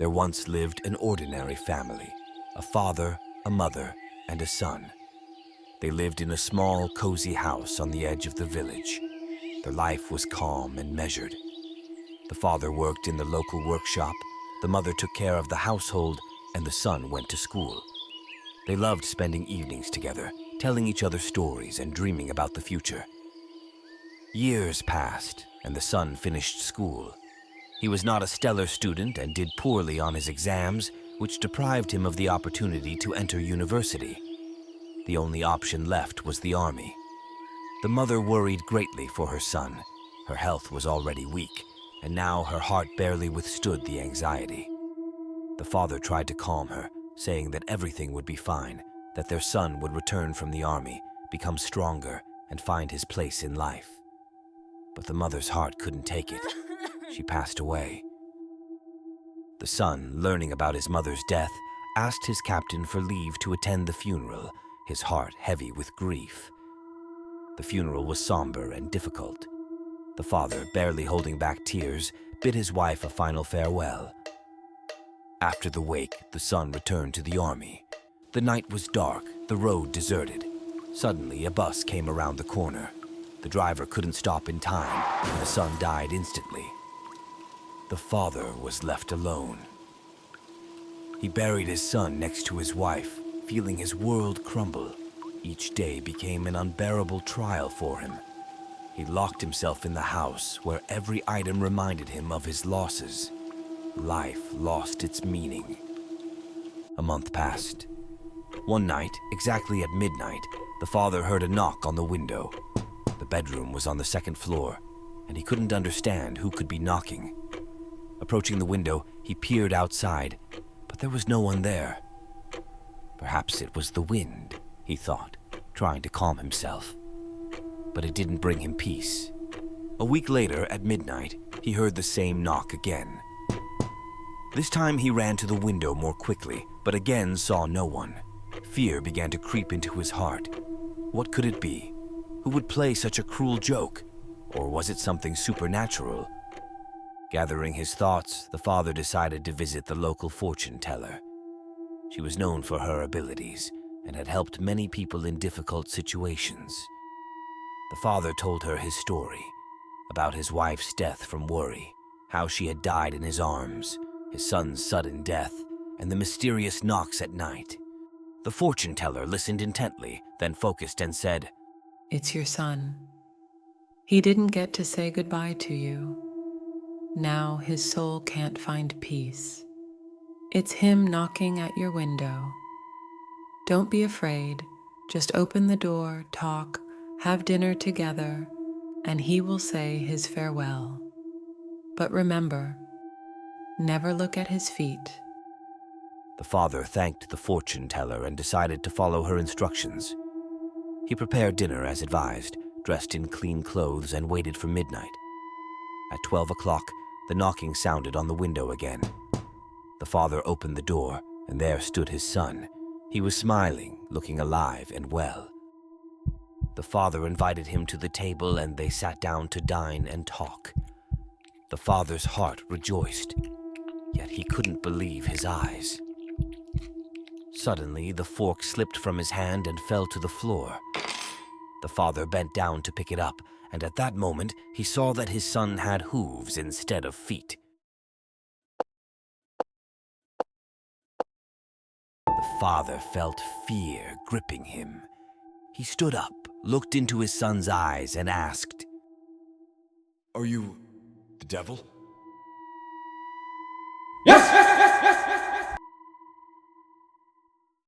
There once lived an ordinary family, a father, a mother, and a son. They lived in a small, cozy house on the edge of the village. Their life was calm and measured. The father worked in the local workshop, the mother took care of the household, and the son went to school. They loved spending evenings together, telling each other stories and dreaming about the future. Years passed, and the son finished school. He was not a stellar student and did poorly on his exams, which deprived him of the opportunity to enter university. The only option left was the army. The mother worried greatly for her son. Her health was already weak, and now her heart barely withstood the anxiety. The father tried to calm her, saying that everything would be fine, that their son would return from the army, become stronger, and find his place in life. But the mother's heart couldn't take it. She passed away. The son, learning about his mother's death, asked his captain for leave to attend the funeral, his heart heavy with grief. The funeral was somber and difficult. The father, barely holding back tears, bid his wife a final farewell. After the wake, the son returned to the army. The night was dark, the road deserted. Suddenly, a bus came around the corner. The driver couldn't stop in time, and the son died instantly. The father was left alone. He buried his son next to his wife, feeling his world crumble. Each day became an unbearable trial for him. He locked himself in the house, where every item reminded him of his losses. Life lost its meaning. A month passed. One night, exactly at midnight, the father heard a knock on the window. The bedroom was on the second floor, and he couldn't understand who could be knocking. Approaching the window, he peered outside, but there was no one there. Perhaps it was the wind, he thought, trying to calm himself. But it didn't bring him peace. A week later, at midnight, he heard the same knock again. This time he ran to the window more quickly, but again saw no one. Fear began to creep into his heart. What could it be? Who would play such a cruel joke? Or was it something supernatural? Gathering his thoughts, the father decided to visit the local fortune teller. She was known for her abilities and had helped many people in difficult situations. The father told her his story, about his wife's death from worry, how she had died in his arms, his son's sudden death, and the mysterious knocks at night. The fortune teller listened intently, then focused and said, "It's your son. He didn't get to say goodbye to you. Now his soul can't find peace. It's him knocking at your window. Don't be afraid. Just open the door, talk, have dinner together, and he will say his farewell. But remember, never look at his feet." The father thanked the fortune teller and decided to follow her instructions. He prepared dinner as advised, dressed in clean clothes, and waited for midnight. At 12 o'clock, the knocking sounded on the window again. The father opened the door, and there stood his son. He was smiling, looking alive and well. The father invited him to the table, and they sat down to dine and talk. The father's heart rejoiced, yet he couldn't believe his eyes. Suddenly, the fork slipped from his hand and fell to the floor. The father bent down to pick it up, and at that moment, he saw that his son had hooves instead of feet. The father felt fear gripping him. He stood up, looked into his son's eyes, and asked, "Are you the devil?" Yes!